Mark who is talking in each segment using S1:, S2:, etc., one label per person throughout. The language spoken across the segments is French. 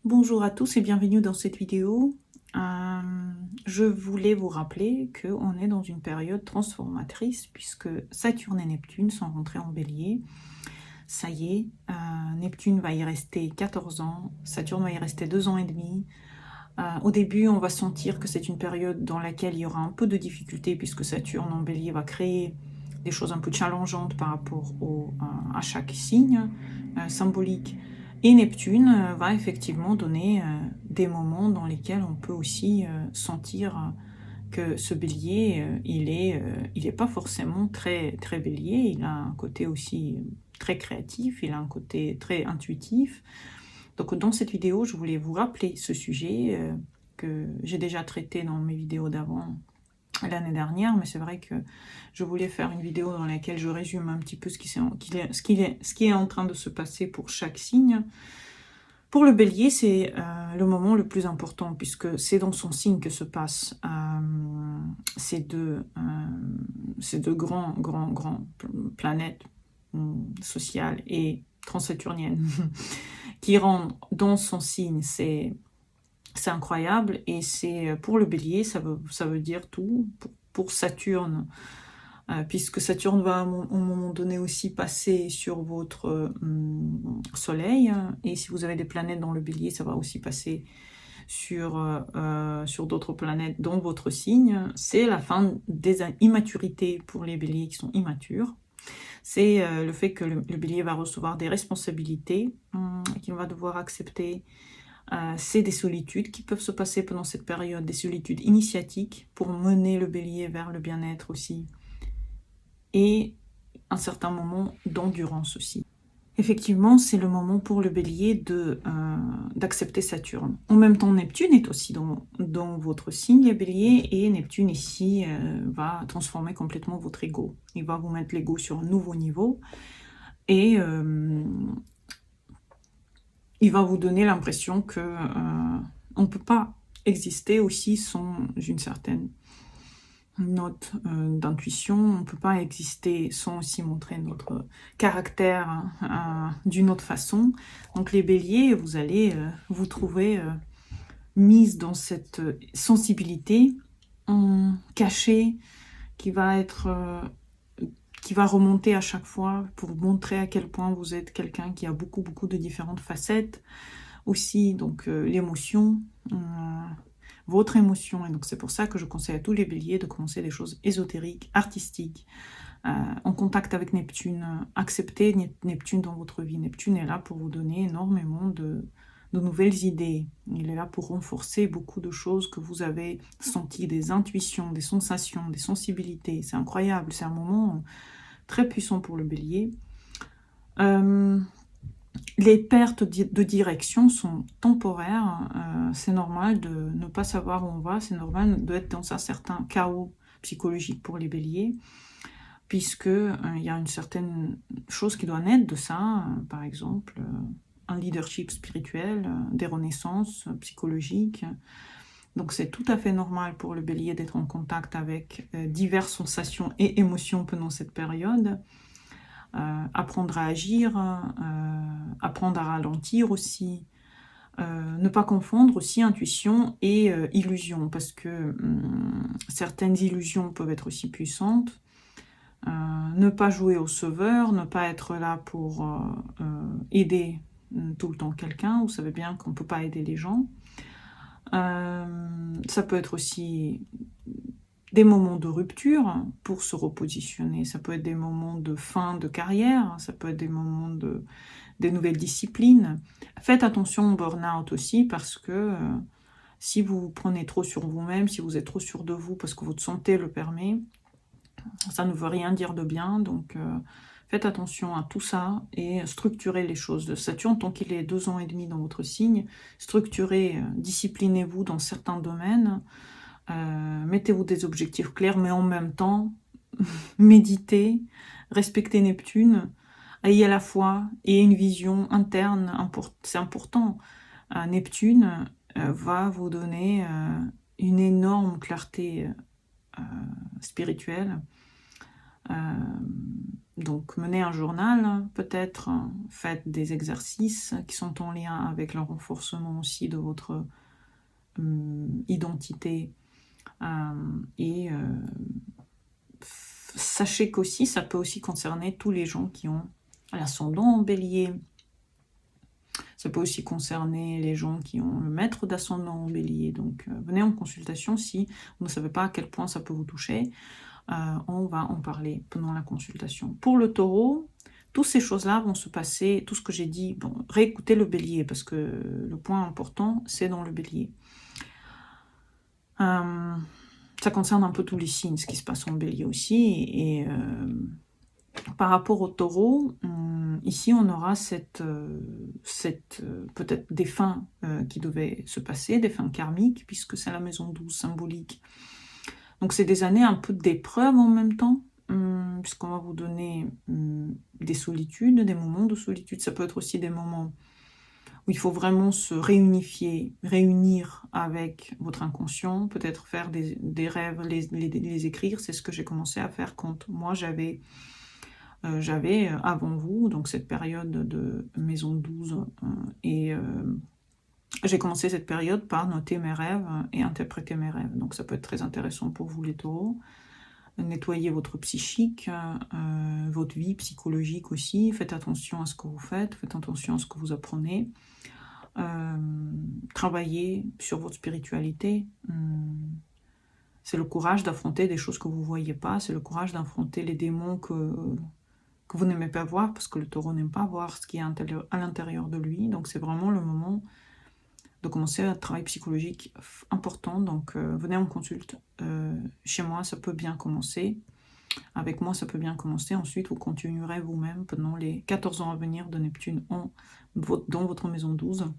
S1: Bonjour à tous et bienvenue dans cette vidéo. Je voulais vous rappeler qu'on est dans une période transformatrice puisque Saturne et Neptune sont rentrés en Bélier. Ça y est, Neptune va y rester 14 ans, Saturne va y rester 2 ans et demi. Au début, on va sentir que c'est une période dans laquelle il y aura un peu de difficulté puisque Saturne en Bélier va créer des choses un peu challengeantes par rapport à chaque signe symbolique. Et Neptune va effectivement donner des moments dans lesquels on peut aussi sentir que ce bélier, il est pas forcément très, très bélier, il a un côté aussi très créatif, il a un côté très intuitif. Donc dans cette vidéo, je voulais vous rappeler ce sujet que j'ai déjà traité dans mes vidéos d'avant l'année dernière, mais c'est vrai que je voulais faire une vidéo dans laquelle je résume un petit peu ce qui est en train de se passer pour chaque signe. Pour le bélier, c'est le moment le plus important, puisque c'est dans son signe que se passent ces deux grands planètes sociales et transsaturniennes qui rentrent dans son signe. C'est incroyable, et c'est pour le bélier, ça veut dire tout. Pour Saturne, puisque Saturne va à un moment donné aussi passer sur votre soleil, et si vous avez des planètes dans le bélier, ça va aussi passer sur d'autres planètes dans votre signe. C'est la fin des immaturités pour les béliers qui sont immatures. C'est le fait que le bélier va recevoir des responsabilités qu'il va devoir accepter. C'est des solitudes qui peuvent se passer pendant cette période, des solitudes initiatiques pour mener le bélier vers le bien-être aussi, et un certain moment d'endurance aussi. Effectivement, c'est le moment pour le bélier d'accepter Saturne. En même temps, Neptune est aussi dans votre signe, les béliers, et Neptune ici va transformer complètement votre ego. Il va vous mettre l'ego sur un nouveau niveau, et il va vous donner l'impression que on ne peut pas exister aussi sans une certaine note d'intuition, on ne peut pas exister sans aussi montrer notre caractère d'une autre façon. Donc les béliers, vous allez vous trouver mise dans cette sensibilité cachée qui va remonter à chaque fois pour montrer à quel point vous êtes quelqu'un qui a beaucoup de différentes facettes aussi. Donc l'émotion, votre émotion. Et donc c'est pour ça que je conseille à tous les béliers de commencer des choses ésotériques, artistiques, en contact avec Neptune. Acceptez Neptune dans votre vie. Neptune est là pour vous donner énormément de nouvelles idées. Il est là pour renforcer beaucoup de choses que vous avez senties, des intuitions, des sensations, des sensibilités. C'est incroyable, c'est un moment très puissant pour le bélier. Les pertes de direction sont temporaires. C'est normal de ne pas savoir où on va. C'est normal d'être dans un certain chaos psychologique pour les béliers, puisque il y a une certaine chose qui doit naître de ça. Par exemple, un leadership spirituel, des renaissances psychologiques. Donc c'est tout à fait normal pour le bélier d'être en contact avec diverses sensations et émotions pendant cette période. Apprendre à agir, apprendre à ralentir aussi, ne pas confondre aussi intuition et illusion, parce que certaines illusions peuvent être aussi puissantes. Ne pas jouer au sauveur, ne pas être là pour aider tout le temps quelqu'un. Vous savez bien qu'on ne peut pas aider les gens. Ça peut être aussi des moments de rupture pour se repositionner. Ça peut être des moments de fin de carrière, ça peut être des moments des nouvelles disciplines. Faites attention au burn-out aussi, parce que si vous vous prenez trop sur vous-même, si vous êtes trop sûr de vous parce que votre santé le permet, ça ne veut rien dire de bien. Donc faites attention à tout ça et structurez les choses. De Saturne, tant qu'il est 2 ans et demi dans votre signe, structurez, disciplinez-vous dans certains domaines. Mettez-vous des objectifs clairs, mais en même temps, méditez, respectez Neptune, ayez la foi et une vision interne, c'est important. Neptune va vous donner une énorme clarté spirituelle. Donc, menez un journal, peut-être, faites des exercices qui sont en lien avec le renforcement aussi de votre identité. Et sachez qu'aussi, ça peut aussi concerner tous les gens qui ont l'ascendant en bélier. Ça peut aussi concerner les gens qui ont le maître d'ascendant en bélier. Donc, venez en consultation si vous ne savez pas à quel point ça peut vous toucher. On va en parler pendant la consultation. Pour le taureau, toutes ces choses-là vont se passer, tout ce que j'ai dit, bon, réécoutez le bélier, parce que le point important, c'est dans le bélier. Ça concerne un peu tous les signes, ce qui se passe en bélier aussi. Et par rapport au taureau, ici on aura peut-être des fins qui devaient se passer, des fins karmiques, puisque c'est la maison 12 symbolique. Donc c'est des années un peu d'épreuve en même temps, puisqu'on va vous donner des solitudes, des moments de solitude. Ça peut être aussi des moments où il faut vraiment se réunir avec votre inconscient, peut-être faire des rêves, les écrire. C'est ce que j'ai commencé à faire quand moi j'avais avant vous, donc cette période de maison 12, et j'ai commencé cette période par noter mes rêves et interpréter mes rêves. Donc ça peut être très intéressant pour vous les taureaux. Nettoyez votre psychique, votre vie psychologique aussi. Faites attention à ce que vous faites, faites attention à ce que vous apprenez. Travaillez sur votre spiritualité. C'est le courage d'affronter des choses que vous ne voyez pas. C'est le courage d'affronter les démons que vous n'aimez pas voir, parce que le taureau n'aime pas voir ce qui est à l'intérieur de lui. Donc c'est vraiment le moment de commencer un travail psychologique important. Donc venez en consulte. Chez moi, ça peut bien commencer. Avec moi, ça peut bien commencer. Ensuite, vous continuerez vous-même pendant les 14 ans à venir de Neptune dans votre maison 12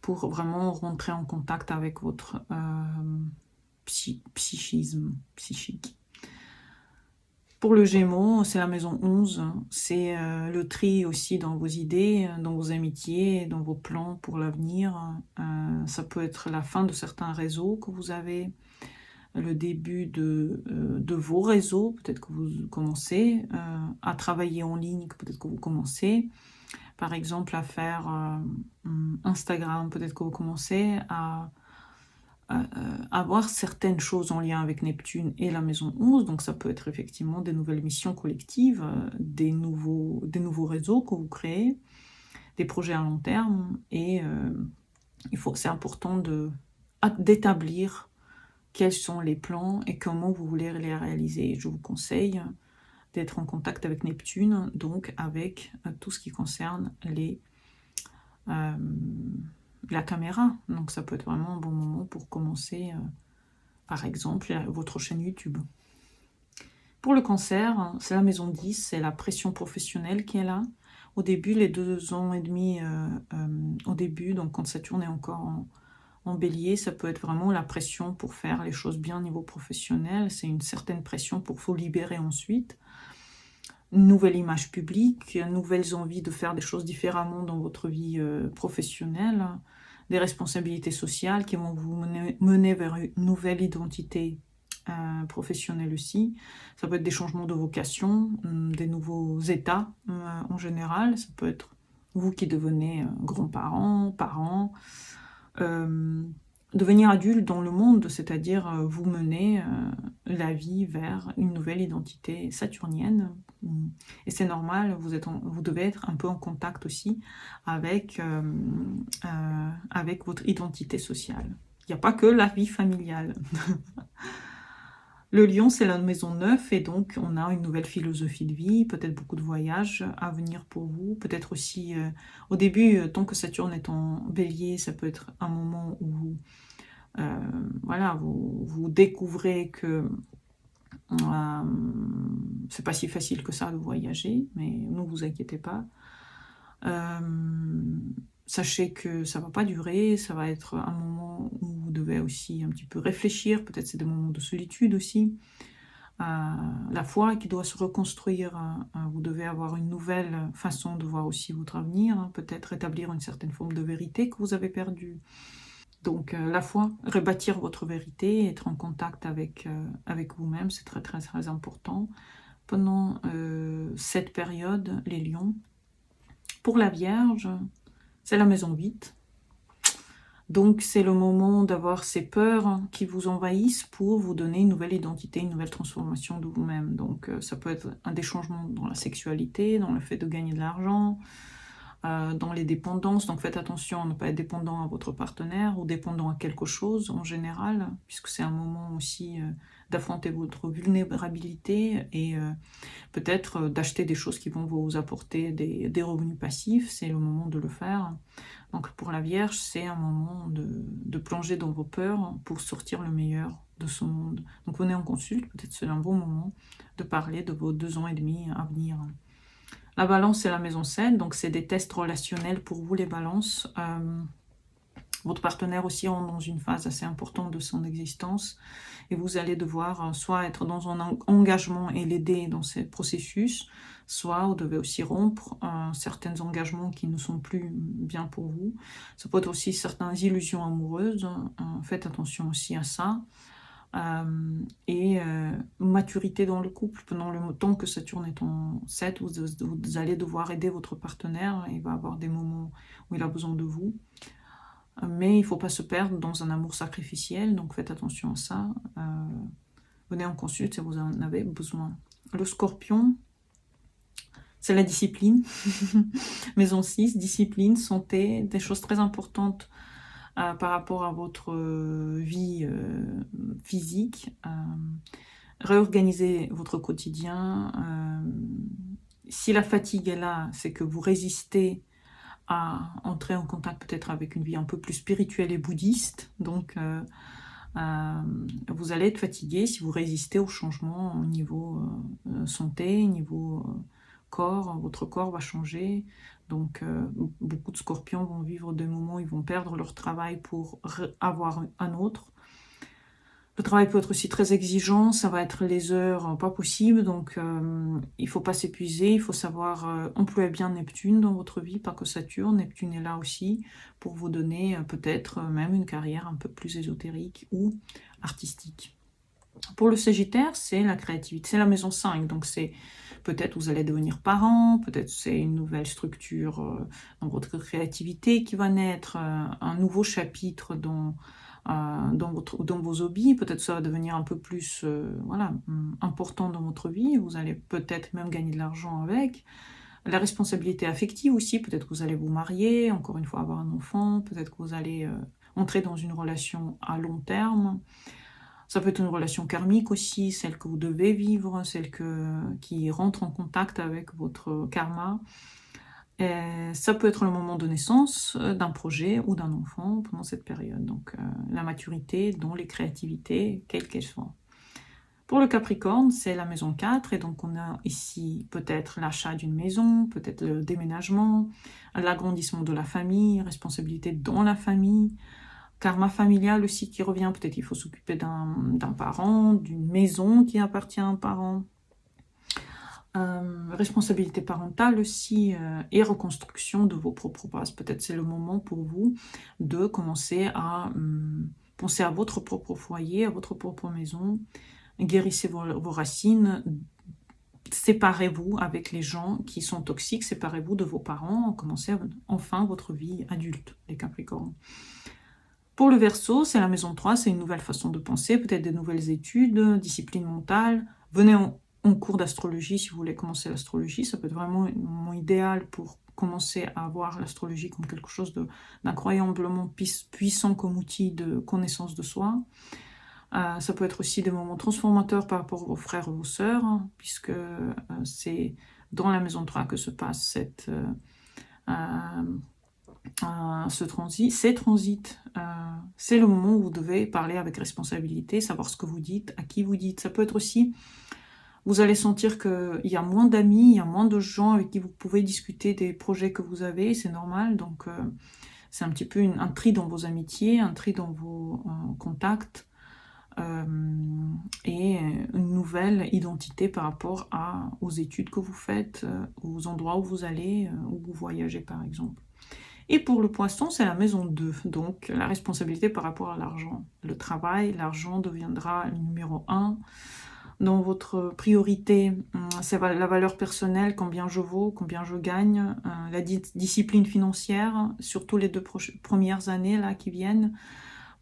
S1: pour vraiment rentrer en contact avec votre psychisme psychique. Pour le Gémeaux, c'est la maison 11, c'est le tri aussi dans vos idées, dans vos amitiés, dans vos plans pour l'avenir. Ça peut être la fin de certains réseaux que vous avez, le début de vos réseaux, peut-être que vous commencez à travailler en ligne, peut-être que vous commencez, par exemple, à faire Instagram, peut-être que vous commencez à avoir certaines choses en lien avec Neptune et la maison 11, donc ça peut être effectivement des nouvelles missions collectives, des nouveaux réseaux que vous créez, des projets à long terme, et c'est important d'établir quels sont les plans et comment vous voulez les réaliser. Je vous conseille d'être en contact avec Neptune, donc avec tout ce qui concerne la caméra. Donc ça peut être vraiment un bon moment pour commencer, par exemple, votre chaîne YouTube. Pour le cancer, c'est la maison 10, c'est la pression professionnelle qui est là. Au début, les 2 ans et demi, au début, donc quand Saturne est encore en bélier, ça peut être vraiment la pression pour faire les choses bien au niveau professionnel. C'est une certaine pression pour vous libérer ensuite. Une nouvelle image publique, nouvelles envies de faire des choses différemment dans votre vie professionnelle, des responsabilités sociales qui vont vous mener vers une nouvelle identité professionnelle aussi. Ça peut être des changements de vocation, des nouveaux états en général. Ça peut être vous qui devenez grands-parents, parents, devenir adulte dans le monde, c'est-à-dire vous mener la vie vers une nouvelle identité saturnienne. Et c'est normal, vous devez être un peu en contact aussi avec votre identité sociale. Il n'y a pas que la vie familiale. Le lion, c'est la maison 9, et donc on a une nouvelle philosophie de vie, peut-être beaucoup de voyages à venir pour vous, peut-être aussi, au début, tant que Saturne est en bélier, ça peut être un moment où vous découvrez que c'est pas si facile que ça de voyager, mais ne vous inquiétez pas. Sachez que ça va pas durer, ça va être un moment où vous devez aussi un petit peu réfléchir, peut-être c'est des moments de solitude aussi. La foi qui doit se reconstruire, vous devez avoir une nouvelle façon de voir aussi votre avenir, peut-être établir une certaine forme de vérité que vous avez perdue. Donc, la foi, rebâtir votre vérité, être en contact avec vous-même, c'est très, très, très important. Pendant cette période, les lions. Pour la Vierge, c'est la maison 8. Donc, c'est le moment d'avoir ces peurs qui vous envahissent pour vous donner une nouvelle identité, une nouvelle transformation de vous-même. Donc, ça peut être des changements dans la sexualité, dans le fait de gagner de l'argent, dans les dépendances. Donc, faites attention à ne pas être dépendant à votre partenaire ou dépendant à quelque chose en général, puisque c'est un moment aussi d'affronter votre vulnérabilité et peut-être d'acheter des choses qui vont vous apporter des revenus passifs. C'est le moment de le faire. Donc pour la Vierge, c'est un moment de plonger dans vos peurs pour sortir le meilleur de ce monde. Donc venez en consulte, peut-être c'est un bon moment de parler de vos 2 ans et demi à venir. La Balance, c'est la maison 7, donc c'est des tests relationnels pour vous les Balances. Votre partenaire aussi est dans une phase assez importante de son existence et vous allez devoir soit être dans un engagement et l'aider dans ce processus, soit vous devez aussi rompre certains engagements qui ne sont plus bien pour vous. Ça peut être aussi certaines illusions amoureuses, faites attention aussi à ça. Maturité dans le couple, pendant le temps que Saturne est en 7, vous allez devoir aider votre partenaire, il va avoir des moments où il a besoin de vous. Mais il ne faut pas se perdre dans un amour sacrificiel, donc faites attention à ça. Venez en consulte si vous en avez besoin. Le Scorpion, c'est la discipline. Maison 6, discipline, santé, des choses très importantes par rapport à votre vie physique. Réorganisez votre quotidien. Si la fatigue est là, c'est que vous résistez à entrer en contact peut-être avec une vie un peu plus spirituelle et bouddhiste. Donc, vous allez être fatigué si vous résistez au changement au niveau santé, niveau corps. Votre corps va changer. Donc, beaucoup de scorpions vont vivre des moments où ils vont perdre leur travail pour avoir un autre. Le travail peut être aussi très exigeant, ça va être les heures pas possibles, donc il ne faut pas s'épuiser, il faut savoir employer bien Neptune dans votre vie, pas que Saturne. Neptune est là aussi pour vous donner peut-être même une carrière un peu plus ésotérique ou artistique. Pour le Sagittaire, c'est la créativité, c'est la maison 5, donc c'est peut-être vous allez devenir parent, peut-être c'est une nouvelle structure dans votre créativité qui va naître, un nouveau chapitre dans vos hobbies, peut-être ça va devenir un peu plus important dans votre vie, vous allez peut-être même gagner de l'argent avec. La responsabilité affective aussi, peut-être que vous allez vous marier, encore une fois avoir un enfant, peut-être que vous allez entrer dans une relation à long terme. Ça peut être une relation karmique aussi, celle que vous devez vivre, celle qui rentre en contact avec votre karma. Et ça peut être le moment de naissance d'un projet ou d'un enfant pendant cette période. Donc la maturité dans les créativités, quelles qu'elles soient. Pour le Capricorne, c'est la maison 4, et donc on a ici peut-être l'achat d'une maison, peut-être le déménagement, l'agrandissement de la famille, responsabilité dans la famille, karma familial aussi qui revient, peut-être il faut s'occuper d'un parent, d'une maison qui appartient à un parent. Responsabilité parentale aussi et reconstruction de vos propres bases. Peut-être c'est le moment pour vous de commencer à penser à votre propre foyer, à votre propre maison. Guérissez vos racines, séparez-vous avec les gens qui sont toxiques, séparez-vous de vos parents, commencez enfin votre vie adulte, les Capricornes. Pour le Verseau, c'est la maison 3, c'est une nouvelle façon de penser, peut-être des nouvelles études, discipline mentale. Venez en cours d'astrologie si vous voulez commencer l'astrologie, ça peut être vraiment un moment idéal pour commencer à voir l'astrologie comme quelque chose d'incroyablement puissant comme outil de connaissance de soi. Ça peut être aussi des moments transformateurs par rapport aux frères et aux sœurs, puisque c'est dans la maison 3 que se passe ces transits. C'est le moment où vous devez parler avec responsabilité, savoir ce que vous dites, à qui vous dites. Ça peut être aussi, vous allez sentir qu'il y a moins d'amis, il y a moins de gens avec qui vous pouvez discuter des projets que vous avez, c'est normal. Donc c'est un petit peu un tri dans vos amitiés, un tri dans vos contacts. Et une nouvelle identité par rapport aux études que vous faites, aux endroits où vous allez, où vous voyagez par exemple. Et pour le poisson, c'est la maison 2, donc la responsabilité par rapport à l'argent. Le travail, l'argent deviendra le numéro 1. Dans votre priorité, c'est la valeur personnelle, combien je vaux, combien je gagne, la discipline financière, surtout les 2 premières années là qui viennent.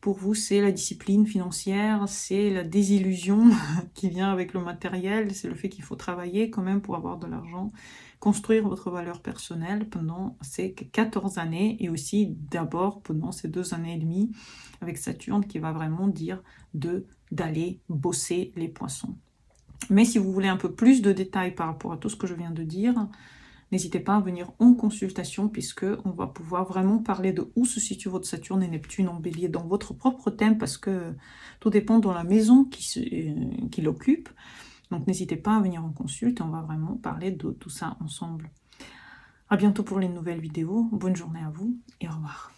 S1: Pour vous, c'est la discipline financière, c'est la désillusion qui vient avec le matériel, c'est le fait qu'il faut travailler quand même pour avoir de l'argent, construire votre valeur personnelle pendant ces 14 années et aussi d'abord pendant ces 2 années et demie avec Saturne qui va vraiment dire d'aller bosser les poissons. Mais si vous voulez un peu plus de détails par rapport à tout ce que je viens de dire, n'hésitez pas à venir en consultation puisque on va pouvoir vraiment parler de où se situe votre Saturne et Neptune en Bélier dans votre propre thème parce que tout dépend de la maison qui l'occupe. Donc n'hésitez pas à venir en consulte et on va vraiment parler de tout ça ensemble. À bientôt pour les nouvelles vidéos. Bonne journée à vous et au revoir.